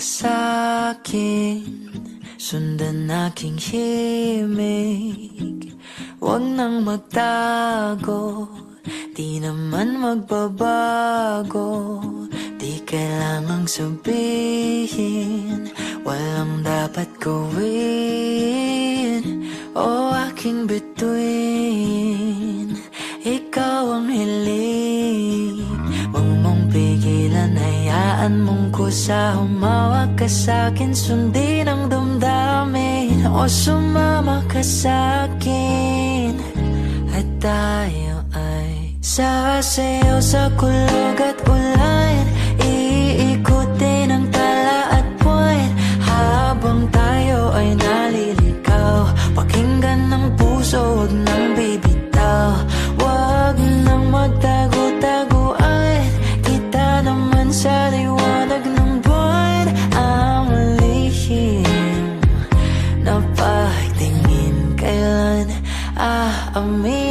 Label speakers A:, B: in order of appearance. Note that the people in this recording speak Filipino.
A: sa'kin, sundan aking himig. Huwag nang magtago, di naman magbabago. Di kailangang sabihin, walang dapat gawin. O aking bituin, ikaw ang hiling. Huwag mong pigilan, hayaan mong kusa. Humawak ka sa'kin, sundin ang damdamin. O sumama ka sa'kin, at tayo ay sasayaw sa kulog at ulan. Iikutin ang tala at buwan, habang tayo ay naliligaw. Pakinggan ng puso, huwag nang bibitaw. Huwag nang magtago-taguan, kita naman sa liwanag ng buwan. Ang lihim na pagtingin, kailan aamin?